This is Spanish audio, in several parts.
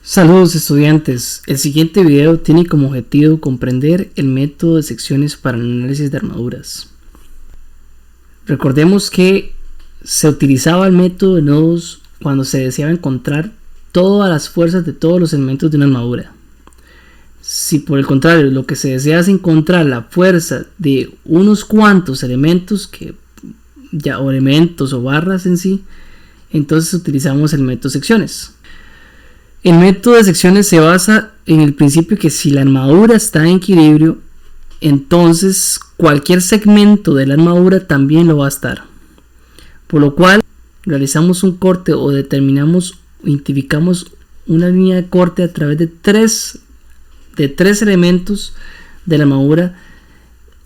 Saludos estudiantes, el siguiente video tiene como objetivo comprender el método de secciones para el análisis de armaduras. Recordemos que se utilizaba el método de nodos cuando se deseaba encontrar todas las fuerzas de todos los elementos de una armadura. Si por el contrario lo que se desea es encontrar la fuerza de unos cuantos elementos o elementos o barras en sí, entonces utilizamos el método de secciones. El método de secciones se basa en el principio que si la armadura está en equilibrio, entonces cualquier segmento de la armadura también lo va a estar. Por lo cual realizamos un corte o identificamos una línea de corte a través de tres elementos de la armadura,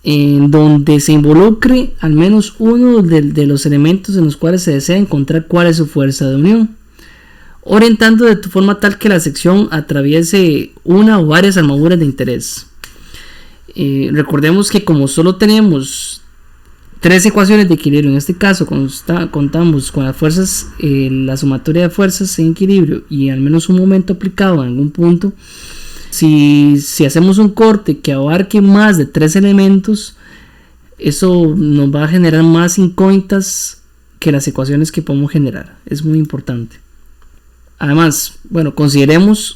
en donde se involucre al menos uno de los elementos en los cuales se desea encontrar cuál es su fuerza de unión, orientando de forma tal que la sección atraviese una o varias armaduras de interés. Recordemos que como solo tenemos tres ecuaciones de equilibrio, en este caso contamos con las fuerzas, la sumatoria de fuerzas en equilibrio y al menos un momento aplicado en algún punto. Si hacemos un corte que abarque más de tres elementos, eso nos va a generar más incógnitas que las ecuaciones que podemos generar. Es muy importante. Además, consideremos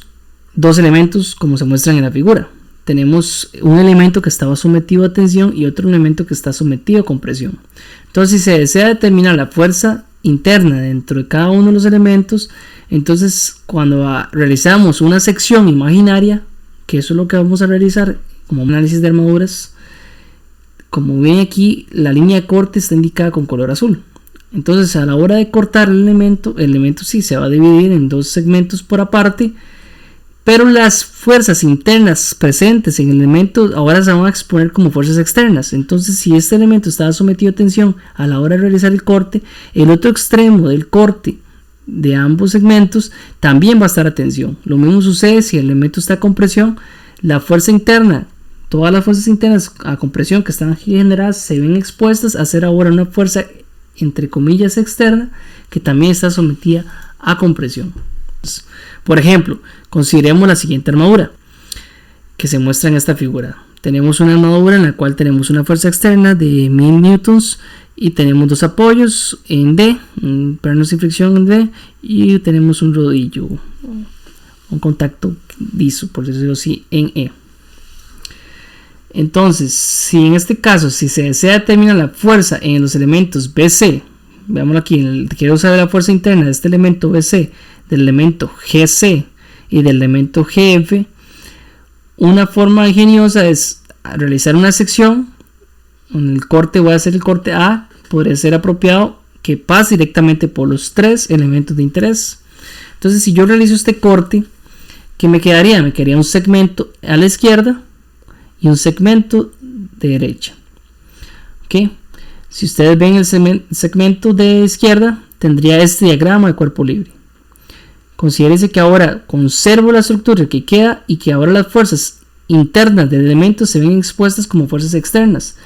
dos elementos como se muestran en la figura. Tenemos un elemento que estaba sometido a tensión y otro elemento que está sometido a compresión. Entonces, si se desea determinar la fuerza interna dentro de cada uno de los elementos, entonces cuando realizamos una sección imaginaria, que eso es lo que vamos a realizar como análisis de armaduras, como ven aquí, la línea de corte está indicada con color azul. Entonces a la hora de cortar el elemento sí se va a dividir en dos segmentos por aparte, pero las fuerzas internas presentes en el elemento ahora se van a exponer como fuerzas externas. Entonces si este elemento estaba sometido a tensión a la hora de realizar el corte, el otro extremo del corte de ambos segmentos también va a estar a tensión. Lo mismo sucede si el elemento está a compresión, la fuerza interna, todas las fuerzas internas a compresión que están aquí generadas se ven expuestas a ser ahora una fuerza entre comillas externa que también está sometida a compresión. Por ejemplo, consideremos la siguiente armadura que se muestra en esta figura. Tenemos una armadura en la cual tenemos una fuerza externa de 1000 newtons y tenemos dos apoyos en D, un perno sin fricción en D, y tenemos un rodillo, un contacto liso, por decirlo así, en E. Entonces, si en este caso, si se desea determinar la fuerza en los elementos BC, veámoslo aquí, quiero saber la fuerza interna de este elemento BC, del elemento GC y del elemento GF, una forma ingeniosa es realizar una sección. En el corte voy a hacer el corte A, podría ser apropiado que pase directamente por los tres elementos de interés. Entonces, si yo realizo este corte, ¿qué me quedaría? Me quedaría un segmento a la izquierda y un segmento de derecha. ¿Okay? Si ustedes ven el segmento de izquierda, tendría este diagrama de cuerpo libre. Considérense que ahora conservo la estructura que queda y que ahora las fuerzas internas del elemento se ven expuestas como fuerzas externas.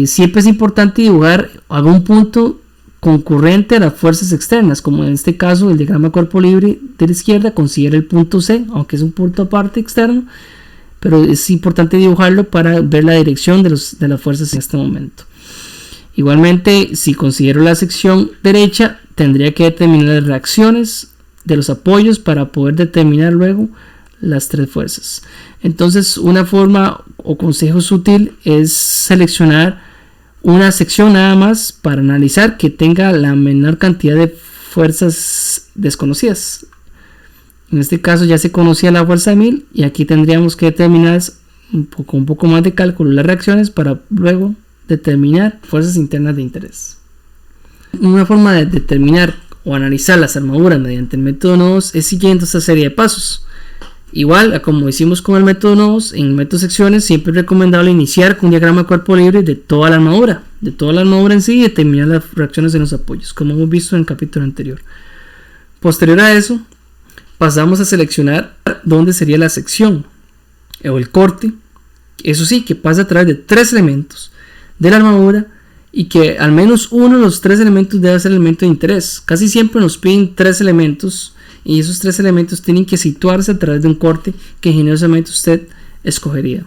Siempre es importante dibujar algún punto concurrente a las fuerzas externas, como en este caso el diagrama de cuerpo libre de la izquierda considera el punto C, aunque es un punto aparte externo, pero es importante dibujarlo para ver la dirección de las fuerzas en este momento. Igualmente, si considero la sección derecha, tendría que determinar las reacciones de los apoyos para poder determinar luego las tres fuerzas. Entonces, una forma o consejo sutil es seleccionar una sección nada más para analizar que tenga la menor cantidad de fuerzas desconocidas. En este caso ya se conocía la fuerza de 1000 y aquí tendríamos que determinar un poco más de cálculo las reacciones para luego determinar fuerzas internas de interés. Una forma de determinar o analizar las armaduras mediante el método nodos es siguiendo esta serie de pasos. Igual a como hicimos con el método nodos, en el método secciones siempre es recomendable iniciar con un diagrama de cuerpo libre de toda la armadura en sí y determinar las reacciones en los apoyos, como hemos visto en el capítulo anterior. Posterior a eso, pasamos a seleccionar dónde sería la sección o el corte, eso sí, que pasa a través de tres elementos de la armadura y que al menos uno de los tres elementos debe ser el elemento de interés. Casi siempre nos piden tres elementos y esos 3 elementos tienen que situarse a través de un corte que generosamente usted escogería.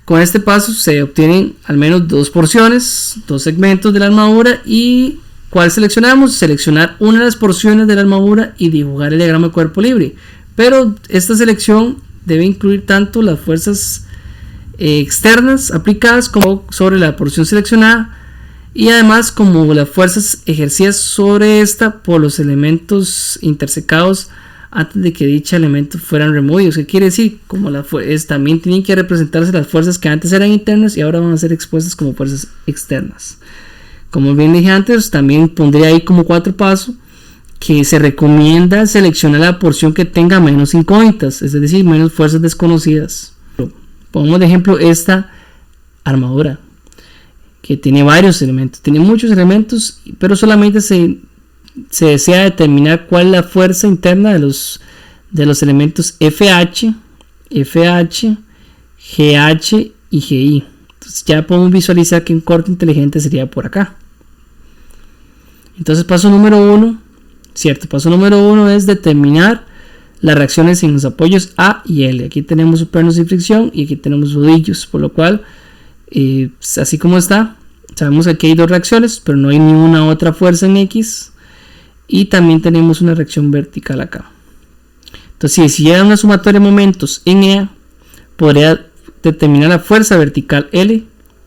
Con este paso se obtienen al menos 2 porciones, 2 segmentos de la armadura. ¿Y cuál seleccionamos? Seleccionar una de las porciones de la armadura y dibujar el diagrama de cuerpo libre. Pero esta selección debe incluir tanto las fuerzas externas aplicadas como sobre la porción seleccionada, y además como las fuerzas ejercidas sobre esta por los elementos intersecados antes de que dicho elemento fueran removidos. ¿Qué quiere decir? Como también tienen que representarse las fuerzas que antes eran internas y ahora van a ser expuestas como fuerzas externas. Como bien dije antes, también pondría ahí como 4 pasos que se recomienda seleccionar la porción que tenga menos incógnitas, es decir, menos fuerzas desconocidas. Pongamos de ejemplo esta armadura, que tiene varios elementos, tiene muchos elementos, pero solamente se desea determinar cuál es la fuerza interna de los elementos FH, GH y GI. Entonces ya podemos visualizar que un corte inteligente sería por acá. Entonces paso número 1, paso número 1 es determinar las reacciones en los apoyos A y L. Aquí tenemos pernos y fricción y aquí tenemos rodillos, por lo cual así como está, sabemos que aquí hay 2 reacciones, pero no hay ninguna otra fuerza en X, y también tenemos una reacción vertical acá. Entonces si hay una sumatoria de momentos en E, podría determinar la fuerza vertical L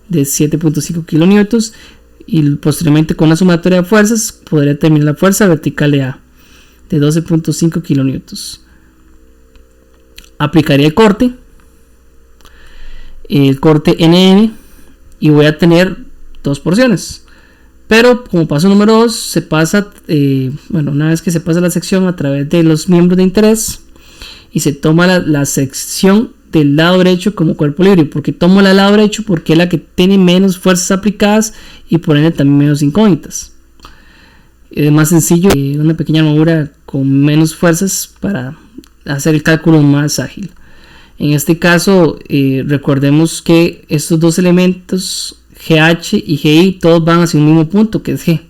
de 7.5 kN, y posteriormente con la sumatoria de fuerzas podría determinar la fuerza vertical de A de 12.5 kN. Aplicaría el corte NN, y voy a tener 2 porciones. Pero como paso número 2 se pasa, una vez que se pasa la sección a través de los miembros de interés, y se toma la sección del lado derecho como cuerpo libre. Porque tomo el lado derecho porque es la que tiene menos fuerzas aplicadas y por ende también menos incógnitas. Es más sencillo, una pequeña armadura con menos fuerzas para hacer el cálculo más ágil. En este caso recordemos que estos 2 elementos GH y GI todos van hacia un mismo punto, que es G.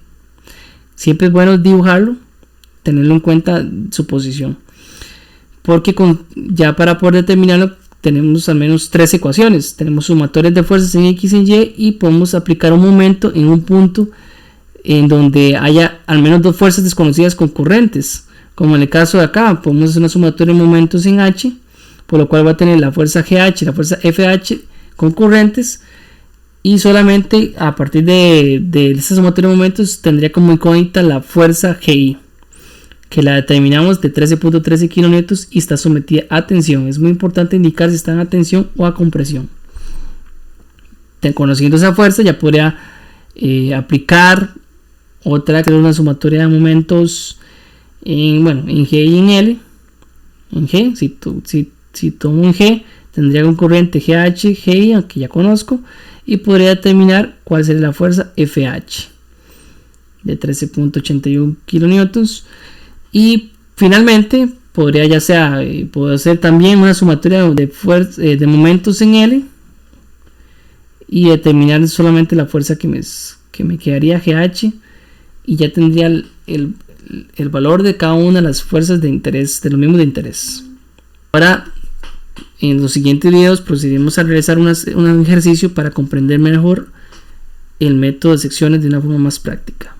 Siempre es bueno dibujarlo, tenerlo en cuenta su posición, porque ya para poder determinarlo tenemos al menos 3 ecuaciones. Tenemos sumatorias de fuerzas en X y en Y, y podemos aplicar un momento en un punto en donde haya al menos 2 fuerzas desconocidas concurrentes, como en el caso de acá. Podemos hacer una sumatoria de momentos en H, por lo cual va a tener la fuerza GH y la fuerza FH concurrentes, y solamente a partir de esa sumatoria de momentos tendría como incógnita la fuerza GI, que la determinamos de 13.13 kN y está sometida a tensión. Es muy importante indicar si está en tensión o a compresión. Conociendo esa fuerza ya podría aplicar otra, que es una sumatoria de momentos en G y en L. En G, si tomo en G, tendría concurrente GH, GI, aunque ya conozco, y podría determinar cuál sería la fuerza FH de 13.81 kN. Y finalmente podría puedo hacer también una sumatoria de momentos en L y determinar solamente la fuerza que me quedaría GH, y ya tendría el valor de cada una de las fuerzas de interés, de los miembros de interés. Ahora en los siguientes videos procedemos a realizar un ejercicio para comprender mejor el método de secciones de una forma más práctica.